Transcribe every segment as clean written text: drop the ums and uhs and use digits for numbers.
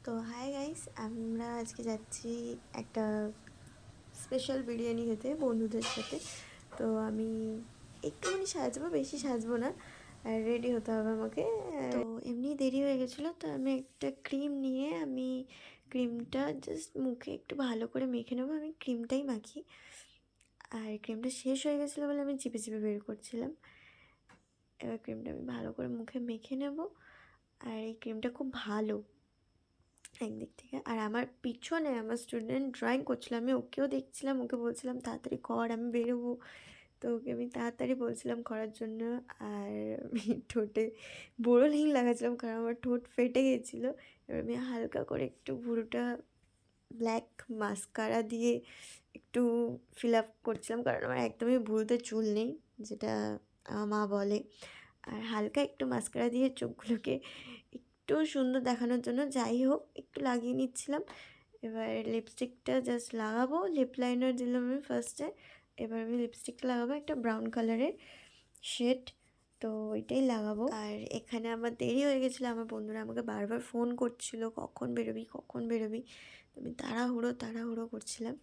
তো hi guys, আমরা আজকে যাচ্ছি একটা স্পেশাল বিরিয়ানি খেতে বন্ধুদের সাথে। তো আমি একটুখানি সাজবো, বেশি সাজবো না, আর রেডি হতে হবে আমাকে। তো এমনি দেরি হয়ে গেছিলো, তো আমি একটা ক্রিম নিয়ে ক্রিমটা জাস্ট মুখে একটু ভালো করে মেখে নেবো। আমি ক্রিমটাই মাখি, আর ক্রিমটা শেষ হয়ে গেছিলো বলে আমি চিপে চিপে বের করছিলাম। এবার ক্রিমটা আমি ভালো করে মুখে মেখে নেব। আর এই ক্রিমটা খুব ভালো একদিক থেকে। আর আমার পিছনে আমার স্টুডেন্ট ড্রয়িং করছিল, আমি ওকেও দেখছিলাম, ওকে বলছিলাম তাড়াতাড়ি কর, আমি বেরোবো। তো ওকে আমি তাড়াতাড়ি বলছিলাম করার জন্য। আর আমি ঠোঁটে বোরোলিং লাগাচ্ছিলাম, কারণ আমার ঠোঁট ফেটে গেছিলো। এবার আমি হালকা করে একটু ভুরুটা ব্ল্যাক মাস্কারা দিয়ে একটু ফিল আপ করছিলাম, কারণ আমার একদমই ভুরুতে চুল নেই, যেটা আমার মা বলে। আর হালকা একটু মাস্কারা দিয়ে চোখগুলোকে একটু সুন্দর দেখানোর জন্য যাই হোক একটু লাগিয়ে নিচ্ছিলাম। এবার লিপস্টিকটা জাস্ট লাগাবো, লিপ লাইনার দিলাম আমি ফার্স্টে। এবার আমি লিপস্টিকটা লাগাবো একটা ব্রাউন কালারের শেড, তো ওইটাই লাগাবো। আর এখানে আমার দেরি হয়ে গেছিলো, আমার বন্ধুরা আমাকে বারবার ফোন করছিল কখন বেরোবি কখন বেরোবি। তো আমি তাড়াহুড়ো করছিলাম।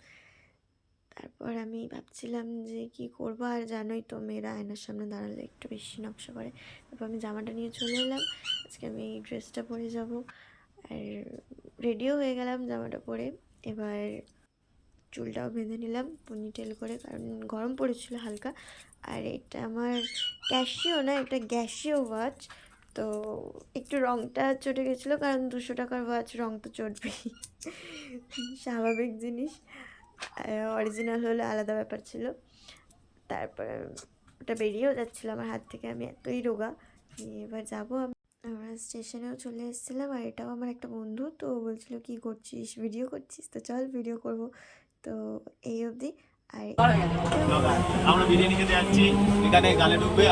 তারপর আমি ভাবছিলাম যে কি করবো, আর জানোই তো মেয়েরা আয়নার সামনে দাঁড়ালে একটু বেশি নকশা করে। তারপর আমি জামাটা নিয়ে চলে এলাম, আজকে আমি এই ড্রেসটা পরে যাব। আর রেডিও হয়ে গেলাম জামাটা পরে। এবার চুলটাও বেঁধে নিলাম পনিটেল করে, কারণ গরম পড়েছিল হালকা। আর এটা আমার ক্যাশিও না, এটা গ্যাসিও ওয়াচ। তো একটু রঙটা চটে গেছিলো, কারণ 200 টাকার ওয়াচ, রঙ তো চটবেই, স্বাভাবিক জিনিস। অরিজিনাল হলে আলাদা ব্যাপার ছিল। তারপরে ওটা বেরিয়েও যাচ্ছিলো আমার হাত থেকে, আমি এতই রোগা। এবার যাবো আমরা স্টেশনেও চলে এসেছিলাম। আর এটাও আমার একটা বন্ধু, তো বলছিল কি করছিস, ভিডিও করছিস, তো চল ভিডিও করব। তো এই অবধি। আর আমরা বিরিয়ানি খেতে যাচ্ছি, এখানে গালে ঢুকবে।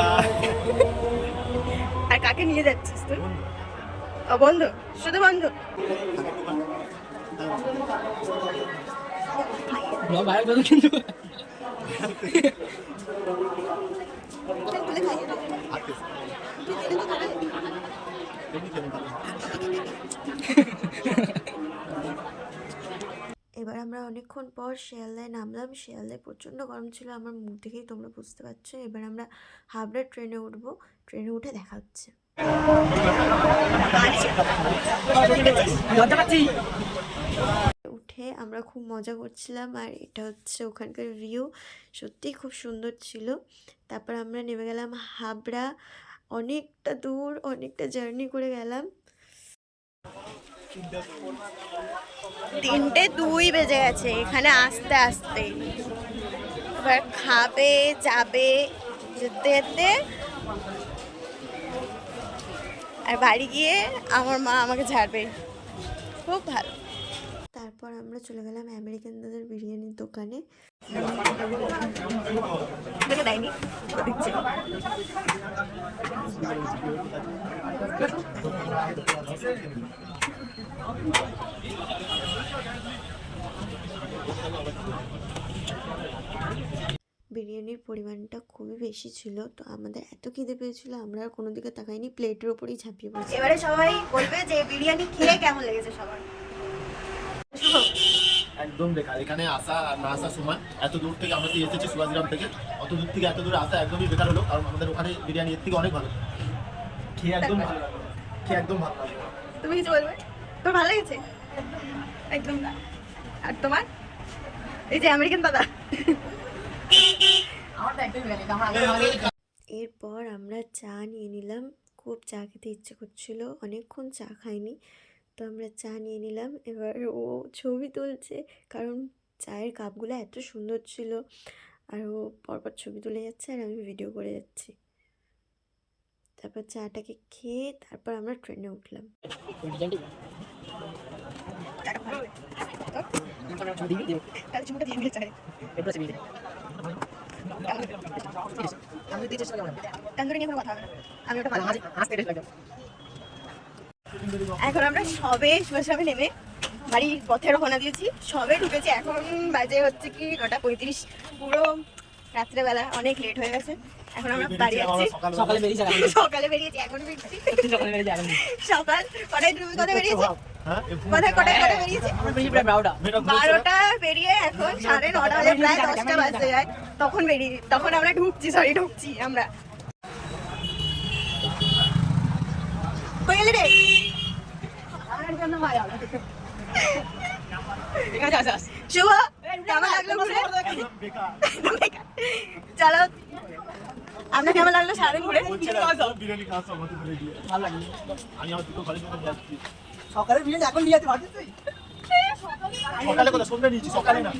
আর কাকে নিয়ে যাচ্ছিস তুই? ও বন্ধু, শুধু বন্ধু? কিন্তু এবার আমরা অনেকক্ষণ পর শিয়ালদায় নামলাম। শিয়ালদায় প্রচণ্ড গরম ছিল, আমার মুখ দেখেই তোমরা বুঝতে পারছো। এবার আমরা হাবড়া ট্রেনে উঠবো, ট্রেনে উঠে দেখা হচ্ছে। উঠে আমরা খুব মজা করছিলাম, আর এটা হচ্ছে ওখানকার ভিউ, সত্যিই খুব সুন্দর ছিল। তারপর আমরা নেমে গেলাম হাবড়া, অনেকটা দূর, অনেকটা জার্নি করে গেলাম। 3:02 বেজে গেছে এখানে আসতে আসতে। এবার খাবে, যাবে, যেতে যেতে, আর বাড়ি গিয়ে আমার মা আমাকে ঝাড়বে। খুব ভালো। তারপর আমরা চলে গেলাম আমেরিকান দাদার বিরিয়ানির দোকানে। দেয়নি, দিচ্ছে। বিরিয়ানির পরিমাণটা খুবই বেশি ছিল, তো আমাদের এত খিদে পেয়েছিল আমরা আর কোনো দিকে তাকাইনি, প্লেটের ওপরেই ঝাঁপিয়ে পড়েছি। এবারে সবাই বলবে যে বিরিয়ানি খেয়ে কেমন লেগেছে সবার। একদম বেকার এখানে আসা আর না আসার সময়। এত দূর থেকে আমরা এসেছি সুভাষগ্রাম থেকে, অত দূর থেকে এত দূরে আসা একদমই বেকার হলো, কারণ আমাদের ওখানে বিরিয়ানি এর থেকে অনেক ভালো। খেয়ে একদম ভালো লাগলো, খেয়ে একদম ভালো লাগলো। তুমি কিছু বলবে? তোর ভালো লেগেছে? একদম না। আর তোমার? এই যে আমেরিকান দাদা। এরপর আমরা চা নিয়ে নিলাম, খুব চা খেতে ইচ্ছে করছিল, অনেকক্ষণ চা খাইনি, তো আমরা চা নিয়ে নিলাম। এবার ও ছবি তুলছে, কারণ চায়ের কাপগুলো এত সুন্দর ছিল, আর ও পরপর ছবি তুলে যাচ্ছে আর আমি ভিডিও করে যাচ্ছি। তারপর চাটাকে খেয়ে তারপর আমরা ট্রেনে উঠলাম। এখন আমরা সবে সুভাষগ্রামে নেমে বাড়ির পথে রওনা দিয়েছি, সবে ঢুকেছি। এখন বাজে হচ্ছে কি 9:35, পুরো রাত্রেবেলা, অনেক লেট হয়ে গেছে। এখন আমরা বাড়ি যাচ্ছি। সকালে বেরিয়েছি সকালে বেরিয়েছি, এখন ফিরছি। সকালে বেরিয়েছি এখন সকাল কটায় তুমি কোথায় বেরিয়েছি? হ্যাঁ কোথায় বেরিয়েছি? আমরা বেরিয়ে প্রায় 12টা 12টা বেরিয়ে এখন 9:30 বাজে, প্রায় 10টা বাজতে যায়। তখন আমরা ঢুকছি আমরা। কই গেলি রে? এখানে আসা শুভ, কেমন লাগলো ঘুরে? বেকার চলো, আপনার কেমন লাগলো সারাদিন ঘুরে? বিরিয়ানি খাওয়া সব মতো করে দিয়ে ভালো লাগে আমি আমার দুটো ঘরে চলে যাচ্ছি সকালে বিরিয়ানি এখন নিয়ে যেতে পারছিস তুই সকালে কথা সন্ধ্যা নিয়েছি সকালে না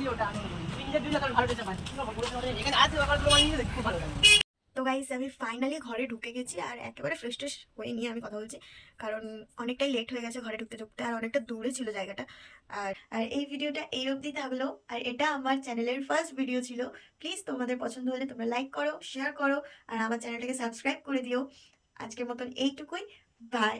তো গাইস, আমি ফাইনালি ঘরে ঢুকে গেছি আর একেবারে ফ্রেশ ট্রেশ হয়ে নিয়ে আমি কথা বলছি, কারণ অনেকটাই লেট হয়ে গেছে ঘরে ঢুকতে ঢুকতে, আর অনেকটা দূরে ছিল জায়গাটা। আর এই ভিডিওটা এই অবধি থাকলো, আর এটা আমার চ্যানেলের ফার্স্ট ভিডিও ছিল। প্লিজ তোমাদের পছন্দ হলে তোমরা লাইক করো, শেয়ার করো, আর আমার চ্যানেলটাকে সাবস্ক্রাইব করে দিও। আজকের মতন এইটুকুই, বাই।